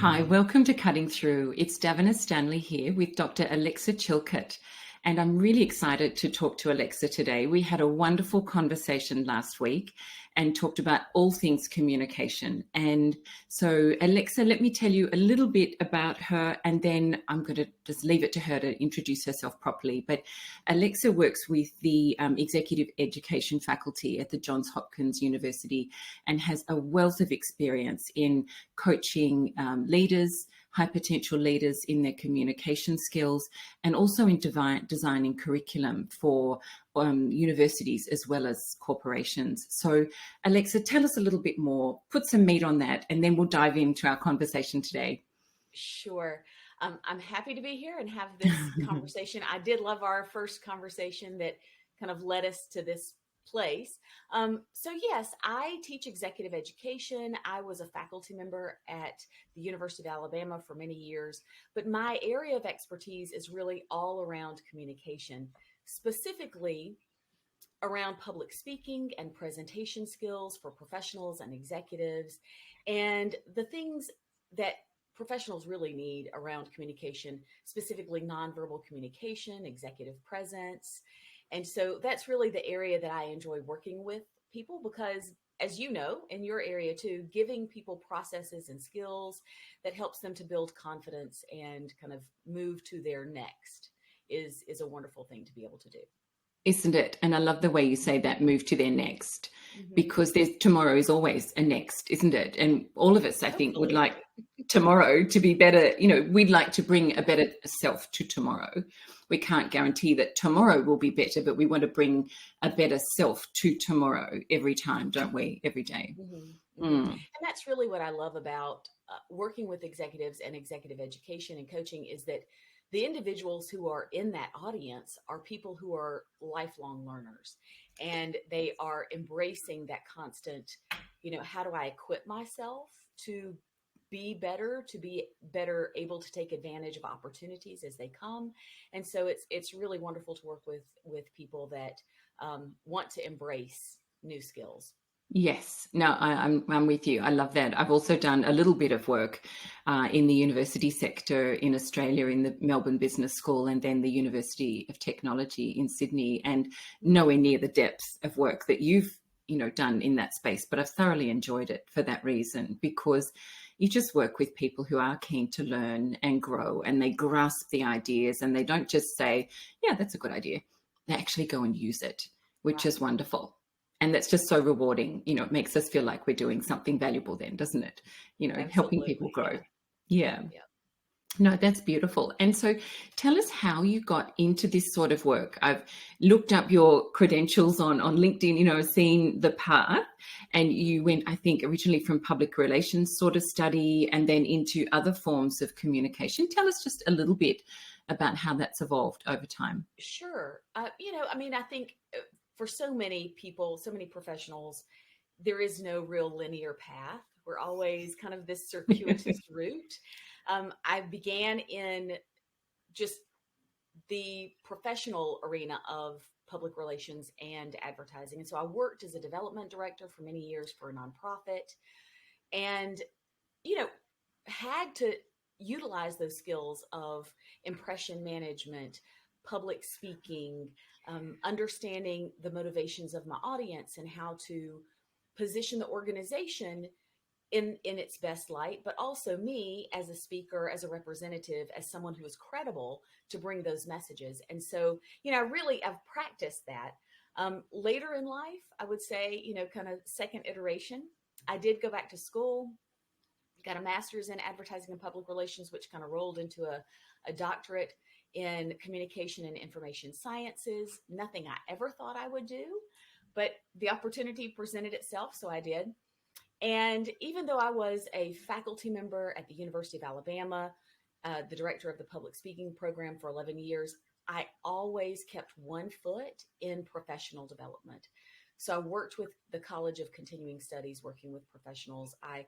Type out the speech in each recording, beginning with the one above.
Hi, welcome to Cutting Through. It's Davina Stanley here with Dr. Alexa Chilcutt, and I'm really excited to talk to Alexa today. We had a wonderful conversation last week and talked about all things communication. And so, Alexa, let me tell you a little bit about her, and then I'm going to just leave it to her to introduce herself properly. But Alexa works with the executive education faculty at the Johns Hopkins University and has a wealth of experience in coaching leaders, high potential leaders in their communication skills, and also in designing curriculum for universities as well as corporations. So, Alexa, tell us a little bit more, put some meat on that, and then we'll dive into our conversation today. Sure. I'm happy to be here and have this conversation. I did love our first conversation that kind of led us to this place. So yes, I teach executive education. I was a faculty member at the University of Alabama for many years, but my area of expertise is really all around communication, specifically around public speaking and presentation skills for professionals and executives, and the things that professionals really need around communication, specifically nonverbal communication, executive presence. And so that's really the area that I enjoy working with people because, as you know, in your area too, giving people processes and skills that helps them to build confidence and kind of move to their next is a wonderful thing to be able to do. Isn't it? And I love the way you say that, move to their next, Mm-hmm. because there's tomorrow is always a next, isn't it? And all of us, I think, would Hopefully. like tomorrow to be better. You know, we'd like to bring a better self to tomorrow. We can't guarantee that tomorrow will be better, but we want to bring a better self to tomorrow every time, don't we? Every day. Mm-hmm, mm-hmm. Mm. And that's really what I love about working with executives and executive education and coaching is that the individuals who are in that audience are people who are lifelong learners and they are embracing that constant, how do I equip myself to be better able to take advantage of opportunities as they come. And so it's really wonderful to work with people that want to embrace new skills. Yes, no, I'm with you. I love that. I've also done a little bit of work in the university sector in Australia, in the Melbourne Business School, and then the University of Technology in Sydney, and nowhere near the depth of work that you've done in that space. But I've thoroughly enjoyed it for that reason, because you just work with people who are keen to learn and grow, and they grasp the ideas, and they don't just say, "Yeah, that's a good idea." They actually go and use it, which is Right. wonderful. And that's just so rewarding. It makes us feel like we're doing something valuable then, doesn't it? Helping people Absolutely. grow. Yeah. Yeah. Yeah. Yeah. No, that's beautiful. And so tell us how you got into this sort of work. I've looked up your credentials on LinkedIn, seen the path, and you went, I think, originally from public relations sort of study and then into other forms of communication. Tell us just a little bit about how that's evolved over time. Sure. I think for so many people, so many professionals, there is no real linear path. We're always kind of this circuitous route. I began in just the professional arena of public relations and advertising. And so I worked as a development director for many years for a nonprofit and, you know, had to utilize those skills of impression management, public speaking, understanding the motivations of my audience and how to position the organization in its best light, but also me as a speaker, as a representative, as someone who is credible to bring those messages. And so, I've practiced that. Later in life, I would say, kind of second iteration, I did go back to school, got a master's in advertising and public relations, which kind of rolled into a doctorate in communication and information sciences. Nothing I ever thought I would do, but the opportunity presented itself, so I did. And even though I was a faculty member at the University of Alabama, the director of the public speaking program for 11 years, I always kept one foot in professional development. So I worked with the College of Continuing Studies, working with professionals. I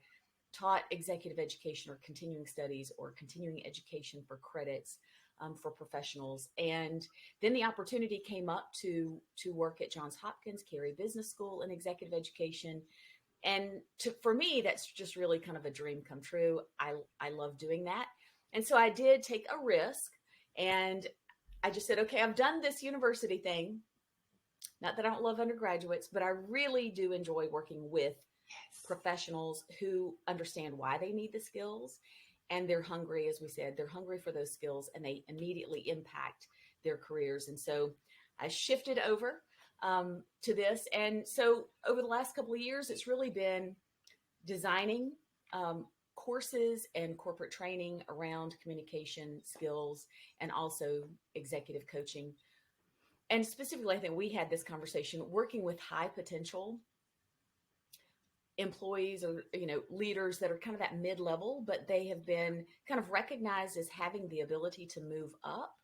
taught executive education or continuing studies or continuing education for credits for professionals. And then the opportunity came up to work at Johns Hopkins Carey Business School in executive education For me, that's just really kind of a dream come true. I love doing that. And so I did take a risk, and I just said, okay, I've done this university thing. Not that I don't love undergraduates, but I really do enjoy working with professionals who understand why they need the skills, and they're hungry, as we said, they're hungry for those skills, and they immediately impact their careers. And so I shifted over to this. And so over the last couple of years, it's really been designing courses and corporate training around communication skills and also executive coaching. And specifically, I think we had this conversation working with high potential employees or leaders that are kind of at mid-level, but they have been kind of recognized as having the ability to move up,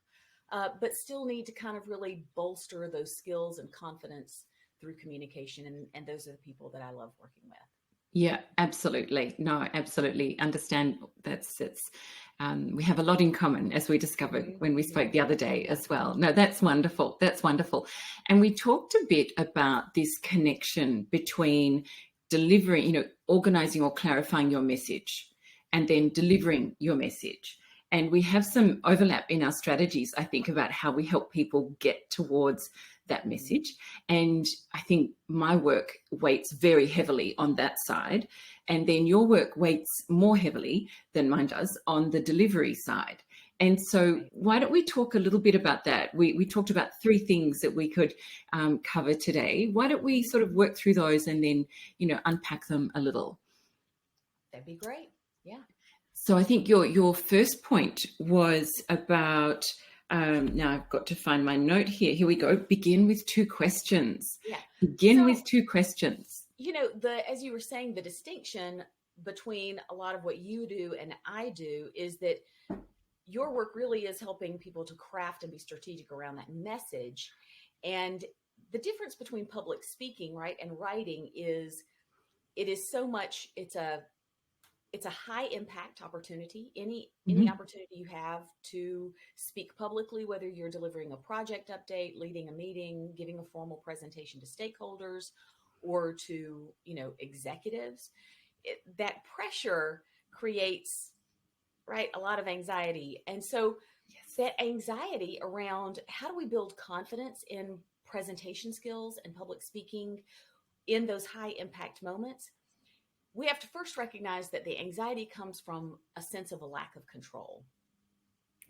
but still need to kind of really bolster those skills and confidence through communication. And those are the people that I love working with. Yeah, absolutely. No, absolutely understand it's we have a lot in common, as we discovered when we spoke the other day as well. No, that's wonderful. That's wonderful. And we talked a bit about this connection between delivering, organizing or clarifying your message and then delivering your message. And we have some overlap in our strategies, I think, about how we help people get towards that message. And I think my work weights very heavily on that side. And then your work weights more heavily than mine does on the delivery side. And so why don't we talk a little bit about that? We talked about 3 things that we could cover today. Why don't we sort of work through those and then, unpack them a little? That'd be great. Yeah. So I think your first point was about, now I've got to find my note here. Here we go. Begin with 2 questions. Yeah. Begin with 2 questions. As you were saying, the distinction between a lot of what you do and I do is that your work really is helping people to craft and be strategic around that message. And the difference between public speaking, right, and writing is it is so much, it's a high impact opportunity. Any opportunity you have to speak publicly, whether you're delivering a project update, leading a meeting, giving a formal presentation to stakeholders or to, executives, that pressure creates, right, a lot of anxiety. And so that anxiety around how do we build confidence in presentation skills and public speaking in those high impact moments, we have to first recognize that the anxiety comes from a sense of a lack of control.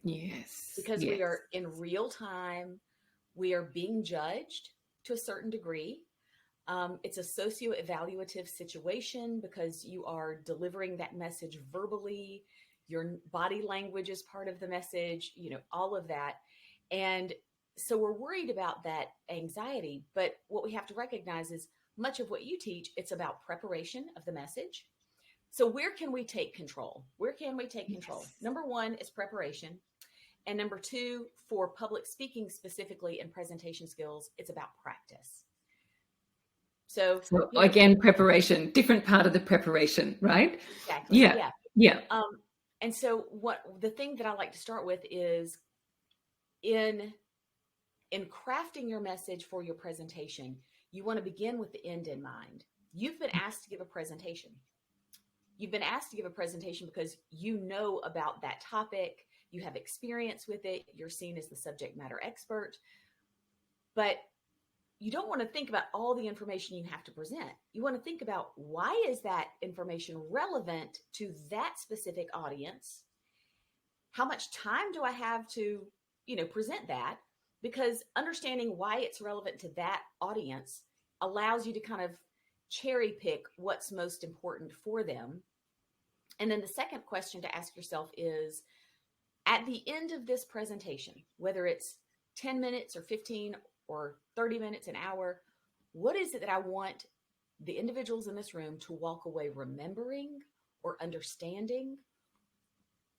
Yes. Because we are in real time, we are being judged to a certain degree. It's a socio-evaluative situation because you are delivering that message verbally. Your body language is part of the message, all of that. And so we're worried about that anxiety. But what we have to recognize is much of what you teach, it's about preparation of the message. So where can we take control? Where can we take control? Number 1 is preparation. And number 2, for public speaking specifically and presentation skills, it's about practice. So again, preparation, different part of the preparation, right? Exactly. Yeah. And so the thing that I like to start with is in crafting your message for your presentation, you want to begin with the end in mind. You've been asked to give a presentation. You've been asked to give a presentation because you know about that topic, you have experience with it, you're seen as the subject matter expert, but you don't want to think about all the information you have to present. You want to think about why is that information relevant to that specific audience? How much time do I have to, present that? Because understanding why it's relevant to that audience allows you to kind of cherry pick what's most important for them. And then the second question to ask yourself is, at the end of this presentation, whether it's 10 minutes or 15 or 30 minutes, an hour, what is it that I want the individuals in this room to walk away remembering or understanding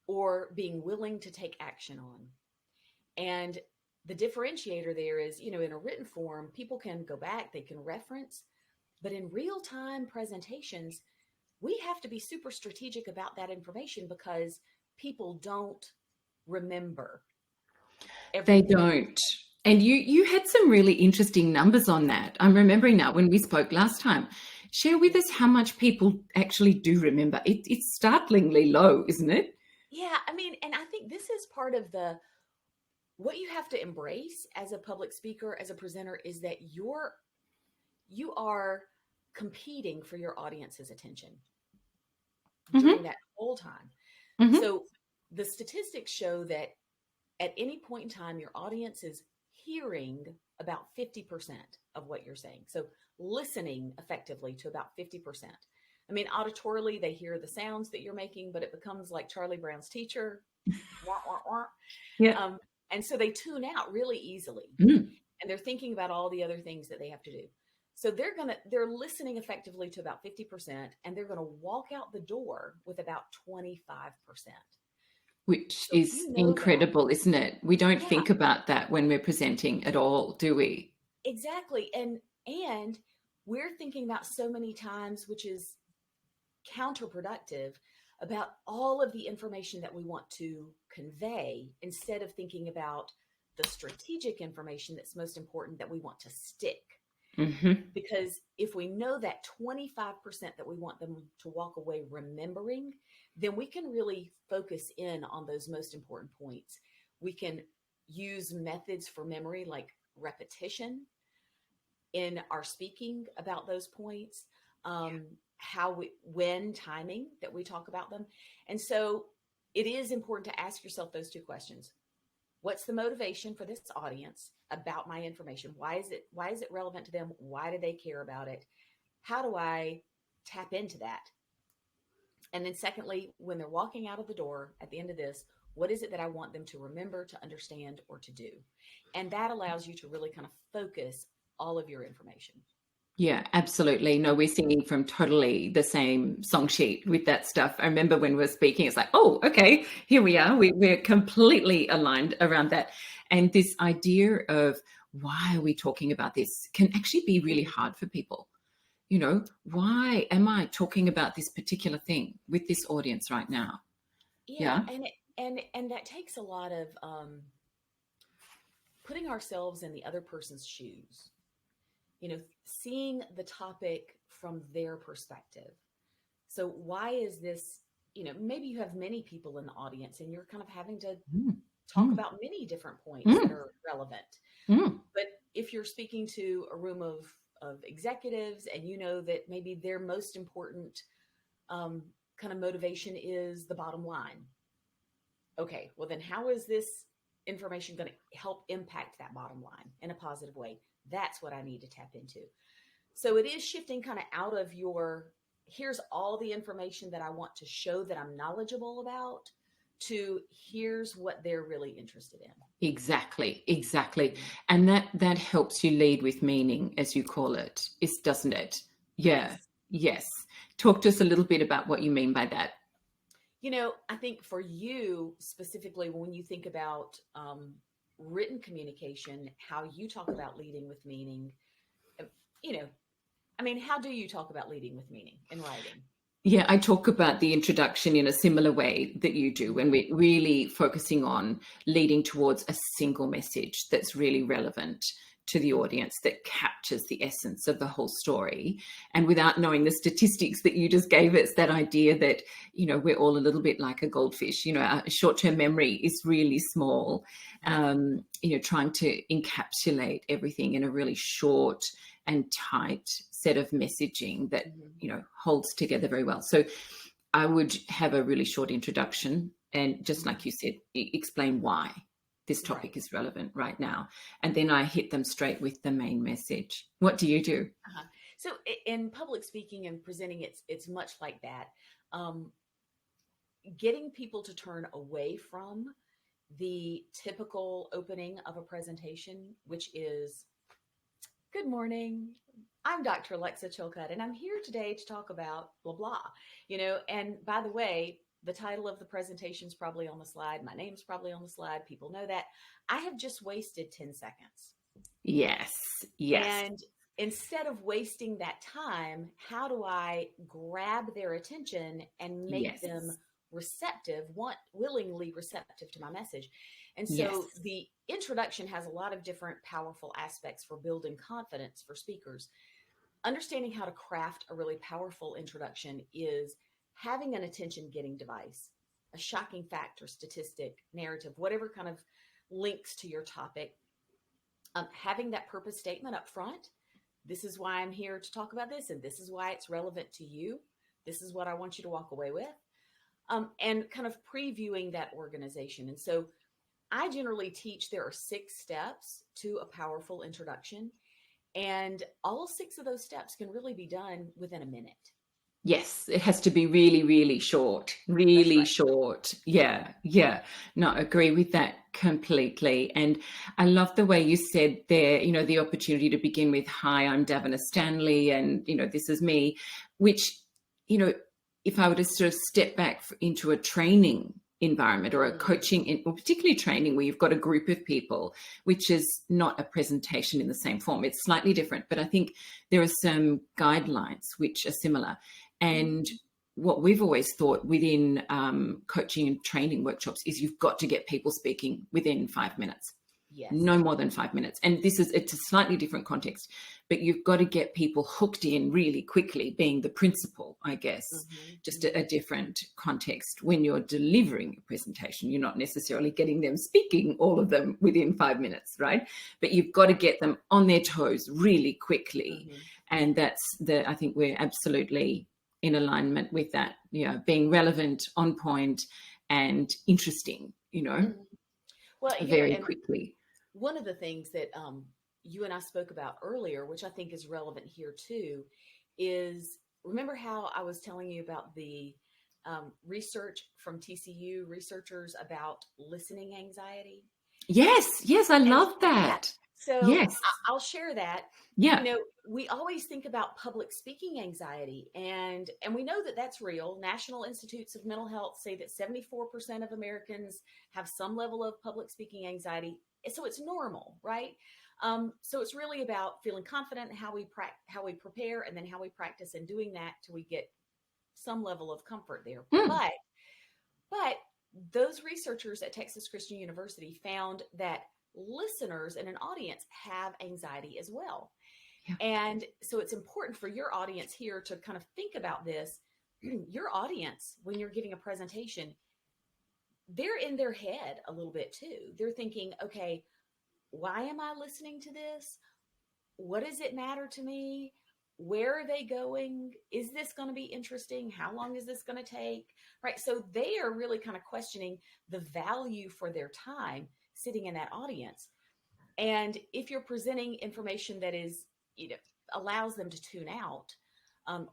or being willing to take action on? And the differentiator there is, in a written form, people can go back, they can reference, but in real-time presentations, we have to be super strategic about that information because people don't remember everything. They don't. And you had some really interesting numbers on that. I'm remembering now when we spoke last time, Share with us how much people actually do remember. It's startlingly low, isn't it? Yeah, I mean, and I think this is part of the what you have to embrace as a public speaker, as a presenter, is that you are competing for your audience's attention during Mm-hmm. that whole time. Mm-hmm. So the statistics show that at any point in time, your audience is hearing about 50% of what you're saying. So listening effectively to about 50%. I mean, auditorily, they hear the sounds that you're making, but it becomes like Charlie Brown's teacher. Wah, wah, wah. Yeah. Um, and so they tune out really easily, Mm. and they're thinking about all the other things that they have to do. So they're listening effectively to about 50%, and they're gonna walk out the door with about 25%. Which So if is you know that, incredible, isn't it? We don't yeah, think about that when we're presenting at all, do we? exactly. And we're thinking about so many times, which is counterproductive, about all of the information that we want to convey instead of thinking about the strategic information that's most important that we want to stick. Mm-hmm. Because if we know that 25% that we want them to walk away remembering, then we can really focus in on those most important points. We can use methods for memory like repetition in our speaking about those points, when timing that we talk about them. And so it is important to ask yourself those two questions. What's the motivation for this audience about my information? Why is it relevant to them? Why do they care about it? How do I tap into that? And then secondly, when they're walking out of the door at the end of this, what is it that I want them to remember, to understand, or to do? And that allows you to really kind of focus all of your information. Yeah, absolutely. No, we're singing from totally the same song sheet with that stuff. I remember when we were speaking, it's like, oh, okay, here we are. We're completely aligned around that. And this idea of why are we talking about this can actually be really Mhm. hard for people. Why am I talking about this particular thing with this audience right now? Yeah, Yeah. and that takes a lot of putting ourselves in the other person's shoes. Seeing the topic from their perspective. So why is this? Maybe you have many people in the audience, and you're kind of having to Mm, talk mm, about many different points that mm, are relevant. mm. But if you're speaking to a room of executives, and you know that maybe their most important um, kind of motivation is the bottom line. Okay, well, then how is this information going to help impact that bottom line in a positive way? That's what I need to tap into. So it is shifting kind of out of here's all the information that I want to show that I'm knowledgeable about, to here's what they're really interested in. Exactly, exactly. Mhm. And that helps you lead with meaning, as you call it, doesn't it? Yeah. Yes. Yes. Talk to us a little bit about what you mean by that. I think for you specifically, when you think about written communication, how you talk about leading with meaning, uh, you know, I mean, how do you talk about leading with meaning in writing? Yeah, I talk about the introduction in a similar way that you do, when Mhm. we're really focusing on leading towards a single message that's really relevant to the audience, that captures the essence of the whole story. And without knowing the statistics that you just gave us, that idea that, we're all a little bit like a goldfish, our short-term memory is really small, trying to encapsulate everything in a really short and tight set of messaging that Mhm. holds together very well. So I would have a really short introduction, and just like Mhm. you said, explain why this Right. topic is relevant right now, and then I hit them straight with the main message. What do you do? Uh-huh. So in public speaking and presenting, it's much like that. Um, Getting people to turn away from the typical opening of a presentation, which is, good morning. I'm Dr. Alexa Chilcutt, and I'm here today to talk about blah, blah. And by the way, the title of the presentation is probably on the slide. My name's probably on the slide. People know that. I have just wasted 10 seconds. Yes, yes, And instead of wasting that time, how do I grab their attention and make yes, them willingly receptive to my message? And yes. so the introduction has a lot of different powerful aspects for building confidence for speakers. understanding how to craft a really powerful introduction is having an attention getting device, a shocking fact or statistic, narrative, whatever kind of links to your topic. Having that purpose statement up front. This is why I'm here to talk about this, and this is why it's relevant to you. This is what I want you to walk away with. And kind of previewing that organization. And so I generally teach there are 6 steps to a powerful introduction, and all 6 of those steps can really be done within a minute. Yes, it has to be really, really short, really short. Yeah, yeah. No, I agree with that completely. And I love the way you said there, the opportunity to begin with, hi, I'm Davina Stanley, and, this is me, which, if I were to sort of step back into a training environment or a coaching, or particularly training where you've got a group of people, which is not a presentation in the same form. It's slightly different, but I think there are some guidelines which are similar. And what we've always thought within coaching and training workshops is you've got to get people speaking within 5 minutes. Yes. No more than 5 minutes. And it's a slightly different context, but you've got to get people hooked in really quickly, being the principal, I guess, just a different context. When you're delivering a presentation, you're not necessarily getting them speaking, all of them within 5 minutes, right? But you've got to get them on their toes really quickly. And I think we're absolutely in alignment with that, being relevant, on point, and interesting, well, very quickly. One of the things that you and I spoke about earlier, which I think is relevant here too, is remember how I was telling you about the research from TCU researchers about listening anxiety? Yes, I love that. So yes. I'll share that. Yeah. We always think about public speaking anxiety, and we know that that's real. National Institutes of Mental Health say that 74% of Americans have some level of public speaking anxiety. So it's normal, right? So it's really about feeling confident in how we prepare, and then how we practice in doing that till we get some level of comfort there. But those researchers at Texas Christian University found that listeners in an audience have anxiety as well. Yeah. And so it's important for your audience here to kind of think about this. Your audience, when you're giving a presentation, they're in their head a little bit too. They're thinking, okay, why am I listening to this? What does it matter to me? Where are they going? Is this going to be interesting? How long is this going to take? Right. So they are really kind of questioning the value for their time sitting in that audience. And if you're presenting information that is, allows them to tune out,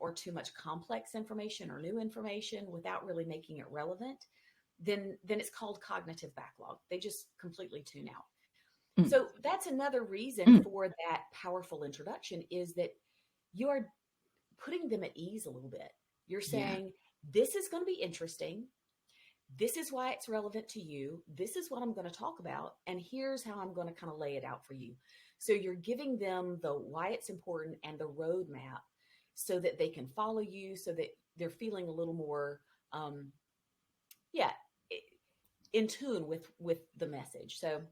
or too much complex information or new information without really making it relevant, then it's called cognitive backlog. They just completely tune out. So that's another reason for that powerful introduction, is that you are putting them at ease a little bit. You're saying, this is going to be interesting. This is why it's relevant to you. This is what I'm going to talk about. And here's how I'm going to kind of lay it out for you. So you're giving them the why it's important and the roadmap so that they can follow you, so that they're feeling a little more, in tune with the message. So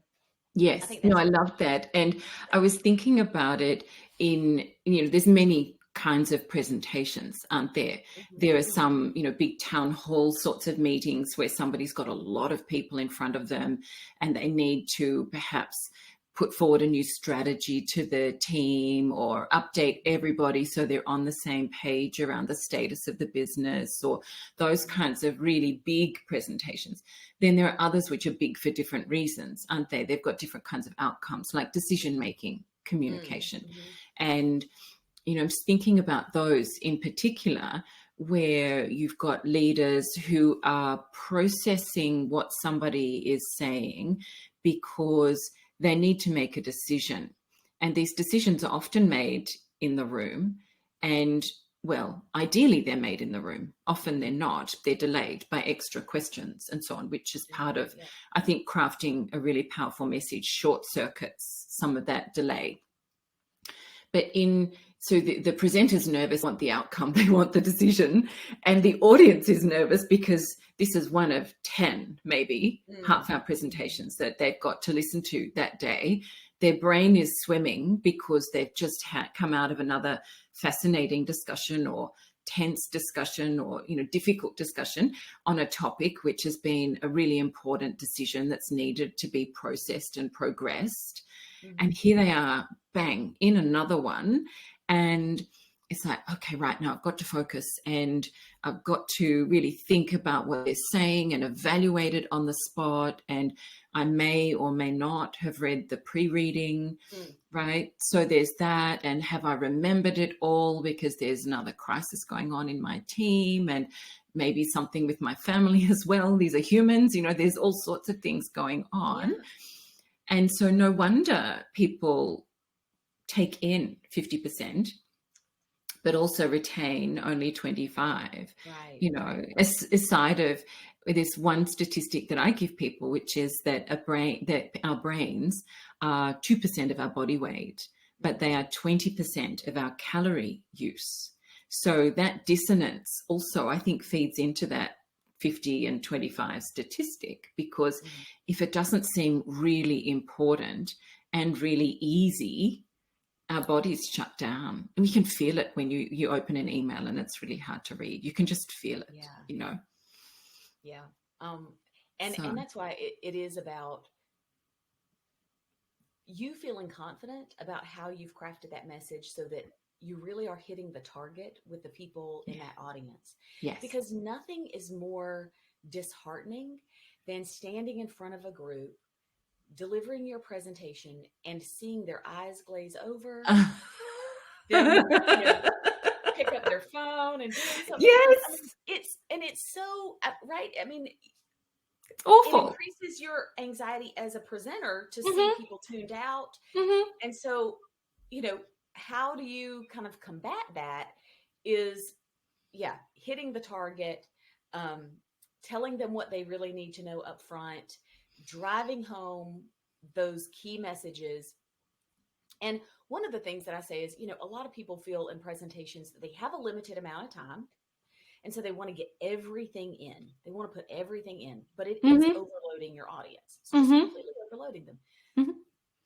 yes, I love that. And I was thinking about it in, there's many kinds of presentations, aren't there? There are some, big town hall sorts of meetings where somebody's got a lot of people in front of them and they need to perhaps put forward a new strategy to the team or update everybody so they're on the same page around the status of the business, or those kinds of really big presentations. Then there are others which are big for different reasons, aren't they? They've got different kinds of outcomes, like decision-making, communication. And I'm thinking about those in particular, where you've got leaders who are processing what somebody is saying because they need to make a decision. And these decisions are often made in the room. And, well, ideally they're made in the room. Often they're not. They're delayed by extra questions and so on, which is part of, I think, crafting a really powerful message short circuits some of that delay. But so the presenter's nervous, want the outcome, they want the decision, and the audience is nervous because this is one of 10, maybe, half-hour presentations that they've got to listen to that day. Their brain is swimming because they've just come out of another fascinating discussion or tense discussion or, difficult discussion on a topic which has been a really important decision that's needed to be processed and progressed. Mm-hmm. And here they are, bang, in another one. And it's like, okay, right now I've got to focus and I've got to really think about what they're saying and evaluate it on the spot. And I may or may not have read the pre-reading, right? So there's that. And have I remembered it all because there's another crisis going on in my team and maybe something with my family as well. These are humans, there's all sorts of things going on. Yeah. And so no wonder people take in 50%, but also retain only 25. Right. Aside of this one statistic that I give people, which is that our brains are 2% of our body weight, but they are 20% of our calorie use. So that dissonance also, I think, feeds into that 50 and 25 statistic, because if it doesn't seem really important and really easy, our bodies shut down. And you can feel it when you open an email and it's really hard to read. You can just feel it, Yeah. And that's why it is about you feeling confident about how you've crafted that message so that you really are hitting the target with the people in that audience. Yes. Because nothing is more disheartening than standing in front of a group, delivering your presentation and seeing their eyes glaze over, then pick up their phone and doing something. Yes. It's so right. I mean, awful. It increases your anxiety as a presenter to see people tuned out. And so, how do you kind of combat that is, hitting the target, telling them what they really need to know up front, driving home those key messages. And one of the things that I say is, a lot of people feel in presentations that they have a limited amount of time. And so they want to get everything in. They want to put everything in, but it is overloading your audience. It's just completely overloading them.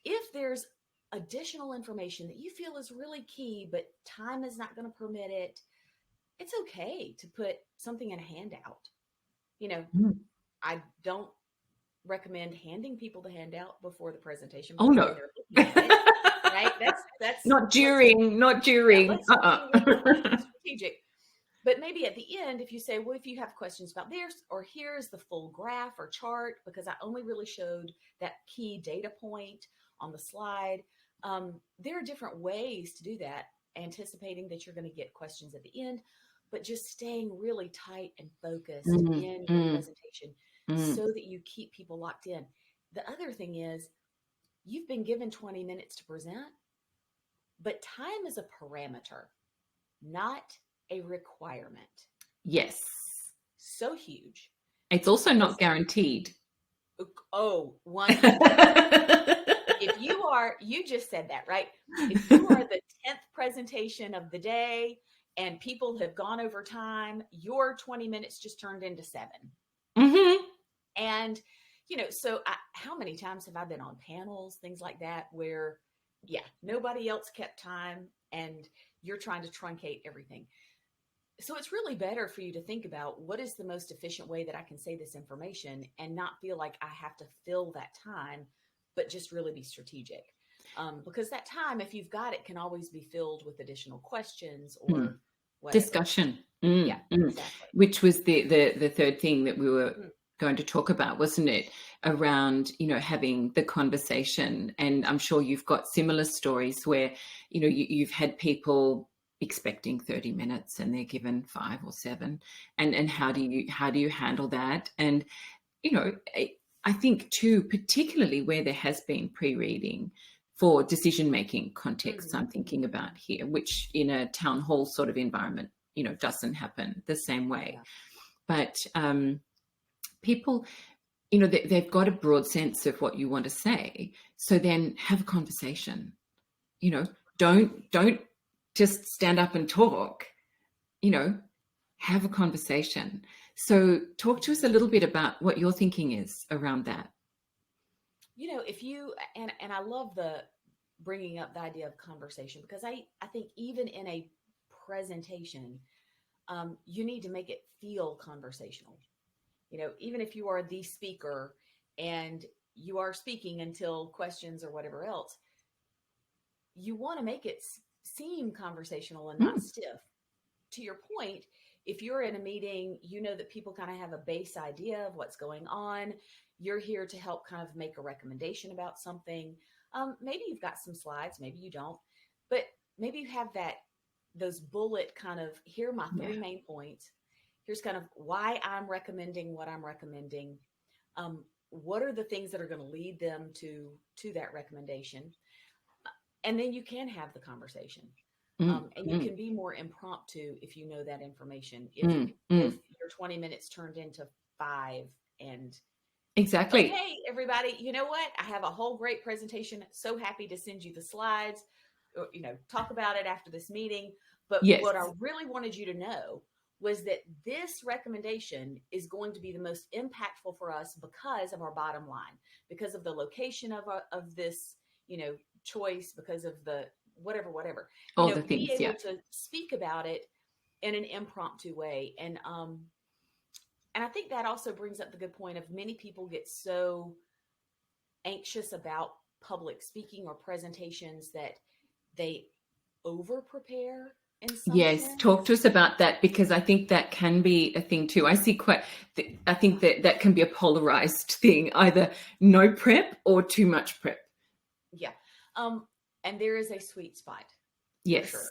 If there's additional information that you feel is really key, but time is not going to permit it, it's okay to put something in a handout. I don't recommend handing people the handout before the presentation. Oh no. Right? That's not during. Let's be strategic. But maybe at the end, if you say, well, if you have questions about this, or here's the full graph or chart, because I only really showed that key data point on the slide. There are different ways to do that, anticipating that you're going to get questions at the end, but just staying really tight and focused in your presentation so that you keep people locked in. The other thing is, you've been given 20 minutes to present, but time is a parameter, not a requirement. Yes. So huge. It's also not guaranteed. Oh, 100%. If you just said that, right? If you are the 10th presentation of the day and people have gone over time, your 20 minutes just turned into 7. And, so how many times have I been on panels, things like that, where, nobody else kept time and you're trying to truncate everything. So it's really better for you to think about what is the most efficient way that I can say this information and not feel like I have to fill that time, but just really be strategic. Because that time, if you've got it, can always be filled with additional questions or whatever. Discussion. Exactly. Which was the third thing that we were going to talk about, wasn't it? Around, having the conversation. And I'm sure you've got similar stories where, you've had people expecting 30 minutes and they're given 5 or 7. And how do you handle that? And, I think too, particularly where there has been pre-reading for decision-making contexts, I'm thinking about here, which in a town hall sort of environment, doesn't happen the same way. But people, they've got a broad sense of what you want to say. So then have a conversation. Don't just stand up and talk. Have a conversation. So talk to us a little bit about what your thinking is around that. If you, and I love the bringing up the idea of conversation, because I think even in a presentation, you need to make it feel conversational. Even if you are the speaker and you are speaking until questions or whatever else, you want to make it seem conversational and not stiff. To your point, if you're in a meeting, that people kind of have a base idea of what's going on. You're here to help kind of make a recommendation about something. Maybe you've got some slides, maybe you don't, but maybe you have those bullet kind of, here are my three main points. Here's kind of why I'm recommending what I'm recommending. What are the things that are going to lead them to that recommendation? And then you can have the conversation. And you can be more impromptu if you know that information. If your 20 minutes turned into 5 and exactly. Okay, everybody, you know what? I have a whole great presentation. So happy to send you the slides, talk about it after this meeting. But what I really wanted you to know was that this recommendation is going to be the most impactful for us because of our bottom line, because of the location of this, choice, because of the whatever. All the things, be able to speak about it in an impromptu way. And I think that also brings up the good point of many people get so anxious about public speaking or presentations that they over prepare in some sense. Talk to us about that, because I think that can be a thing too. I think that can be a polarized thing, either no prep or too much prep. Yeah. And there is a sweet spot. Yes. For sure.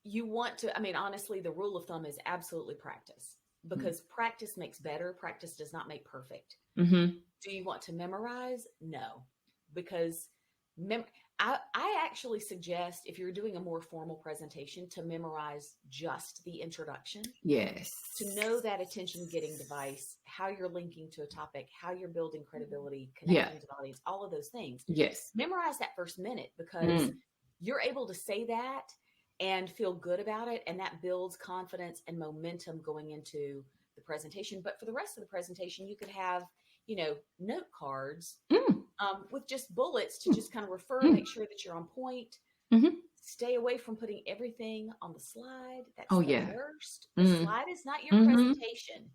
You want to, honestly, the rule of thumb is absolutely practice, because practice makes better. Practice does not make perfect. Mm-hmm. Do you want to memorize? No, because I actually suggest, if you're doing a more formal presentation, to memorize just the introduction. Yes. To know that attention getting device, how you're linking to a topic, how you're building credibility, connecting to the audience, all of those things. Yes. Memorize that first minute, because you're able to say that and feel good about it. And that builds confidence and momentum going into the presentation. But for the rest of the presentation, you could have, note cards with just bullets to just kind of refer, make sure that you're on point. Stay away from putting everything on the slide. That's the worst. The slide is not your presentation.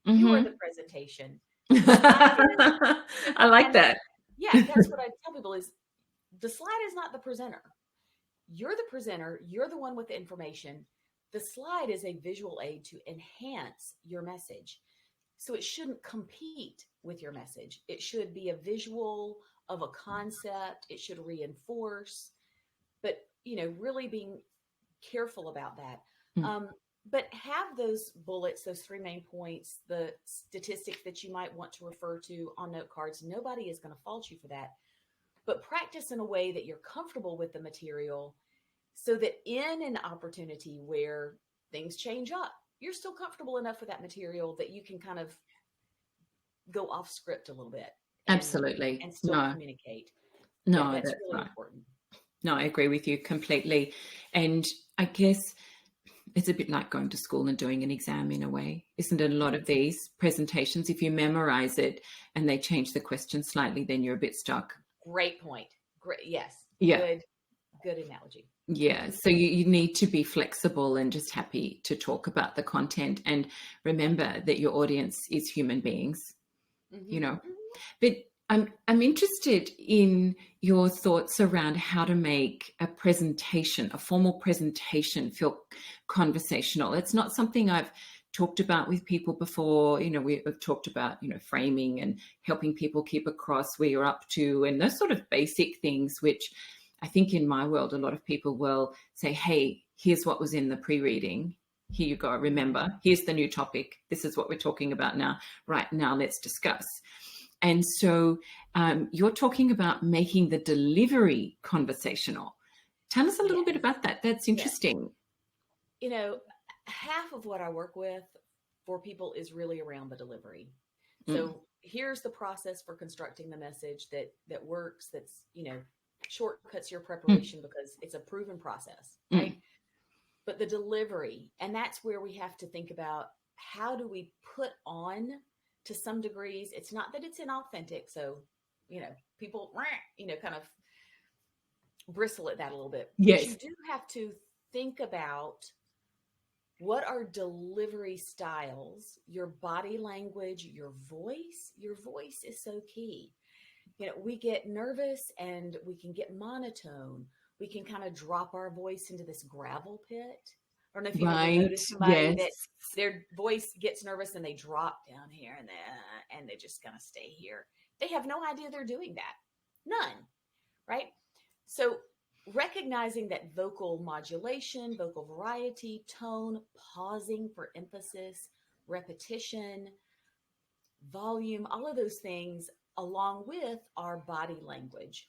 You are the presentation. I like that. Yeah, that's what I tell people is the slide is not the presenter. You're the presenter. You're the one with the information. The slide is a visual aid to enhance your message. So it shouldn't compete with your message. It should be a visual of a concept. It should reinforce, but, really being careful about that. But have those bullets, those 3 main points, the statistics that you might want to refer to on note cards. Nobody is going to fault you for that. But practice in a way that you're comfortable with the material, so that in an opportunity where things change up, you're still comfortable enough with that material that you can kind of go off script a little bit. Absolutely. And still communicate. No, that's really important. No, I agree with you completely. And I guess it's a bit like going to school and doing an exam in a way, isn't it? A lot of these presentations, if you memorize it and they change the question slightly, then you're a bit stuck. Great point. Great. Yes. Yeah. Good analogy. Yeah. So you need to be flexible and just happy to talk about the content, and remember that your audience is human beings, but I'm interested in your thoughts around how to make a presentation, a formal presentation, feel conversational. It's not something I've talked about with people before. We've talked about, framing and helping people keep across where you're up to, and those sort of basic things, which I think in my world, a lot of people will say, hey, here's what was in the pre-reading. Here you go. Remember, here's the new topic. This is what we're talking about now. Right now, let's discuss. And so you're talking about making the delivery conversational. Tell us a little bit about that. That's interesting. Half of what I work with for people is really around the delivery. So here's the process for constructing the message that works, that's, shortcuts your preparation because it's a proven process, right? But the delivery, and that's where we have to think about, how do we put on, to some degrees, it's not that it's inauthentic. So, people, kind of bristle at that a little bit. But you Yes. do have to think about what are delivery styles, your body language, your voice. Your voice is so key. We get nervous and we can get monotone. We can kind of drop our voice into this gravel pit. I don't know if you've ever Right. noticed somebody Yes. that their voice gets nervous and they drop down here and they just kind of stay here. They have no idea they're doing that. None, right? So recognizing that vocal modulation, vocal variety, tone, pausing for emphasis, repetition, volume, all of those things, along with our body language.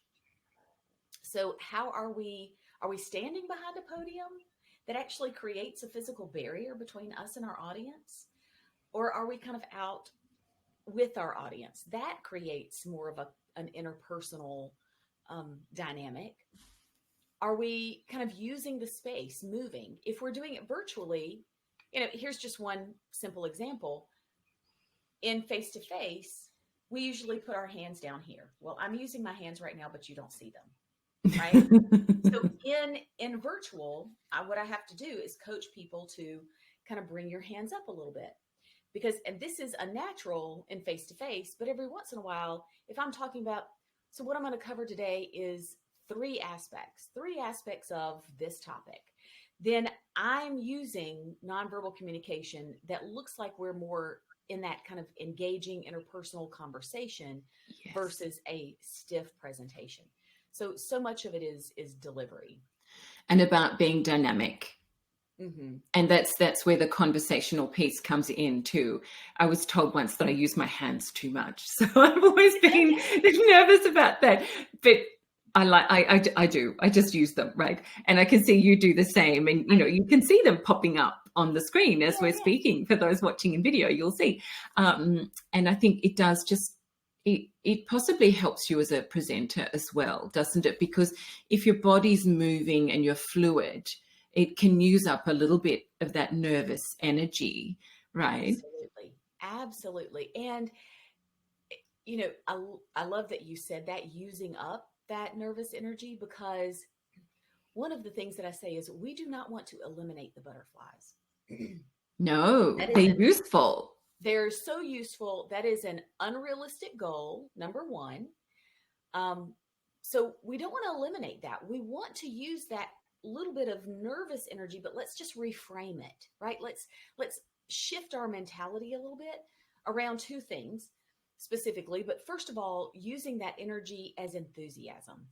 So how are we standing behind a podium that actually creates a physical barrier between us and our audience? Or are we kind of out with our audience? That creates more of an interpersonal dynamic. Are we kind of using the space, moving? If we're doing it virtually, here's just one simple example. In face to face, we usually put our hands down here. Well, I'm using my hands right now, but you don't see them, right? So in virtual, what I have to do is coach people to kind of bring your hands up a little bit, because, and this is a natural in face to face, but every once in a while, if I'm talking about, so what I'm going to cover today is three aspects of this topic, then I'm using nonverbal communication that looks like we're more in that kind of engaging interpersonal conversation Yes. versus a stiff presentation. So much of it is delivery. And about being dynamic. Mm-hmm. And that's where the conversational piece comes in too. I was told once that I use my hands too much, so I've always been nervous about that. But I do. I just use them, right? And I can see you do the same, and you can see them popping up on the screen as we're speaking. For those watching in video, you'll see. And I think it does just. It possibly helps you as a presenter as well, doesn't it? Because if your body's moving and you're fluid, it can use up a little bit of that nervous energy, right? Absolutely. And, I love that you said that, using up that nervous energy, because one of the things that I say is we do not want to eliminate the butterflies. No, they're useful. They're so useful. That is an unrealistic goal, number one. So we don't want to eliminate that. We want to use that little bit of nervous energy, but let's just reframe it, right? Let's shift our mentality a little bit around two things specifically. But first of all, using that energy as enthusiasm.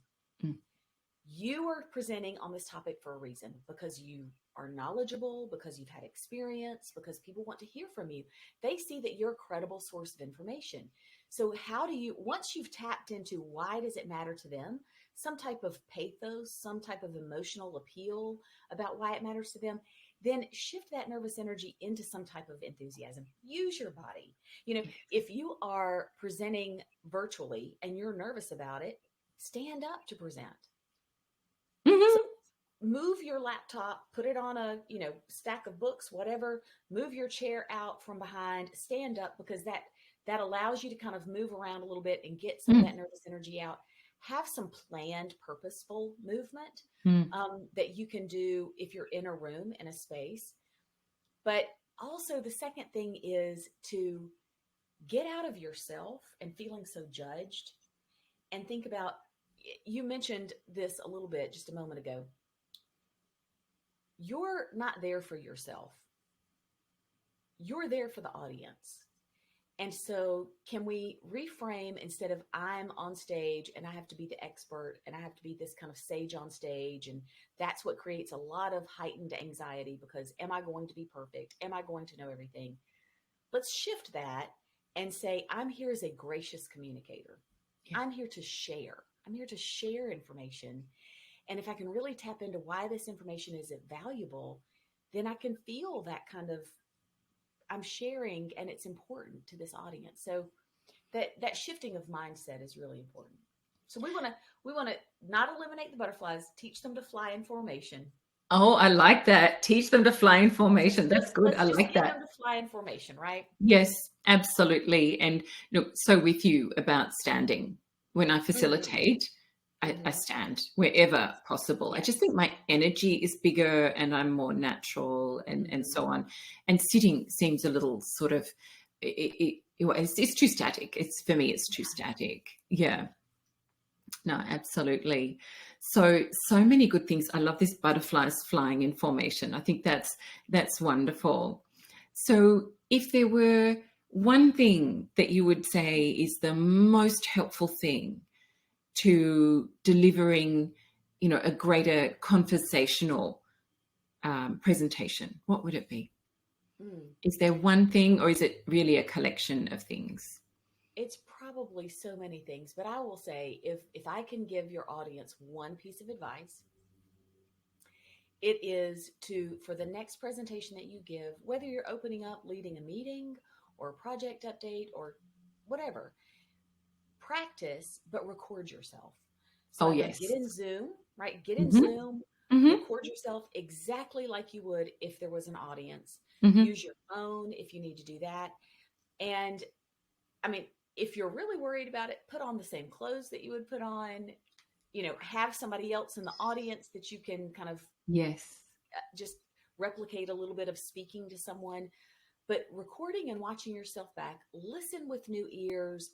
You are presenting on this topic for a reason, because you are knowledgeable, because you've had experience, because people want to hear from you. They see that you're a credible source of information. So how do you, once you've tapped into why does it matter to them, some type of pathos, some type of emotional appeal about why it matters to them, then shift that nervous energy into some type of enthusiasm. Use your body. If you are presenting virtually and you're nervous about it, stand up to present. Mm-hmm. So move your laptop, put it on a stack of books, whatever. Move your chair out from behind, stand up, because that allows you to kind of move around a little bit and get some of that nervous energy out. Have some planned, purposeful movement that you can do if you're in a room, in a space. But also the second thing is to get out of yourself and feeling so judged, and think about, you mentioned this a little bit just a moment ago. You're not there for yourself. You're there for the audience. And so can we reframe, instead of I'm on stage and I have to be the expert and I have to be this kind of sage on stage, and that's what creates a lot of heightened anxiety, because am I going to be perfect? Am I going to know everything? Let's shift that and say, I'm here as a gracious communicator. Yeah. I'm here to share. I'm here to share information. And if I can really tap into why this information is valuable, then I can feel that kind of, I'm sharing and it's important to this audience. So that shifting of mindset is really important. So we want to not eliminate the butterflies, teach them to fly in formation. Oh, I like that. Teach them to fly in formation. That's good. I like that. Them to fly in formation, right? Yes, absolutely. And so with you about standing, when I facilitate, I stand wherever possible. I just think my energy is bigger and I'm more natural and so on. And sitting seems a little sort of, it's too static. For me, it's too static. Yeah. No, absolutely. So many good things. I love this butterflies flying in formation. I think that's wonderful. So if there were one thing that you would say is the most helpful thing to delivering, a greater conversational presentation, what would it be? Is there one thing, or is it really a collection of things? It's probably so many things, but I will say if I can give your audience one piece of advice, it is for the next presentation that you give, whether you're opening up, leading a meeting or a project update or whatever, practice, but record yourself. So Yes. get in Zoom, right? Get in Zoom, record yourself exactly like you would if there was an audience. Use your phone if you need to do that. And I mean, if you're really worried about it, put on the same clothes that you would put on, have somebody else in the audience that you can kind of just replicate a little bit of speaking to someone. But recording and watching yourself back, listen with new ears,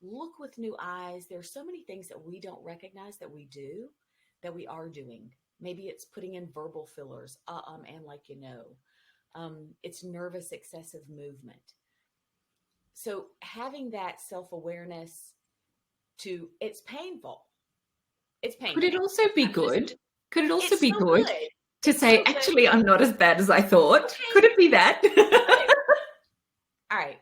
look with new eyes. There are so many things that we don't recognize that we do, that we are doing. Maybe it's putting in verbal fillers, and like, it's nervous, excessive movement. So having that self-awareness it's painful. It's painful. Could it also be good? Could it also be so good to say, so actually, I'm not as bad as I thought? Okay. Could it be that? All right.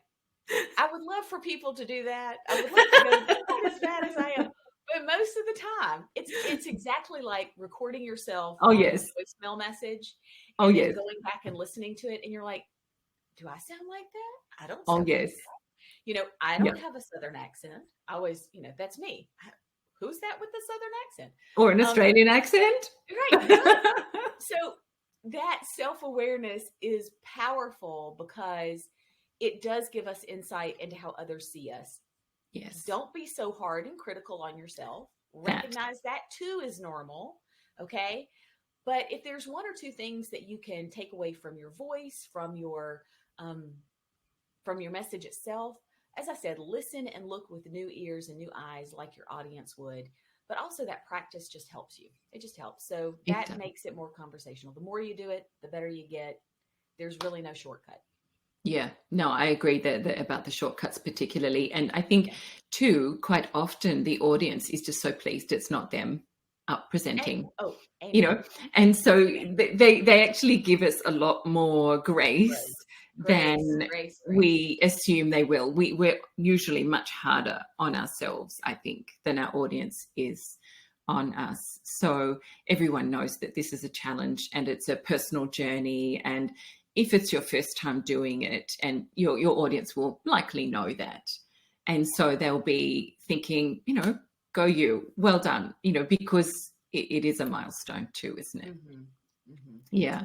I would love for people to do that. I would love to go, I'm not as bad as I am. But most of the time, it's exactly like recording yourself on a voicemail message and then going back and listening to it. And you're like, do I sound like that? I don't sound like that. I don't have a Southern accent. I always, that's me. Who's that with the Southern accent? Or an Australian accent? Right. So that self-awareness is powerful because it does give us insight into how others see us. Yes. Don't be so hard and critical on yourself. Recognize that too is normal. Okay. But if there's one or two things that you can take away from your voice, from your message itself, as I said, listen and look with new ears and new eyes like your audience would. But also that practice just helps you. It just helps. So that makes it more conversational. The more you do it, the better you get. There's really no shortcut. Yeah, no, I agree that about the shortcuts particularly. And I think too, quite often the audience is just so pleased it's not them up presenting, and so they actually give us a lot more grace than we assume they will. We're usually much harder on ourselves, I think, than our audience is on us. So everyone knows that this is a challenge and it's a personal journey. And if it's your first time doing it, and your audience will likely know that. And so they'll be thinking, go you, well done, because it is a milestone too, isn't it? Yeah.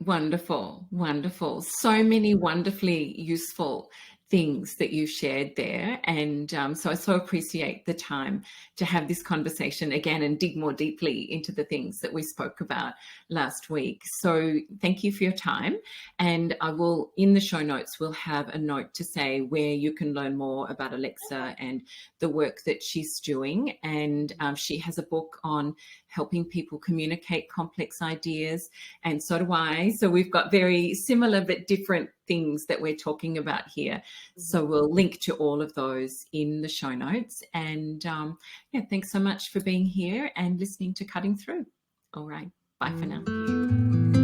Wonderful, wonderful. So many wonderfully useful things that you shared there. And so I so appreciate the time to have this conversation again and dig more deeply into the things that we spoke about last week. So thank you for your time. And I will, in the show notes, we'll have a note to say where you can learn more about Alexa and the work that she's doing. And she has a book on helping people communicate complex ideas. And so do I. So we've got very similar but different things that we're talking about here. So we'll link to all of those in the show notes. And thanks so much for being here and listening to Cutting Through. All right. Bye for now.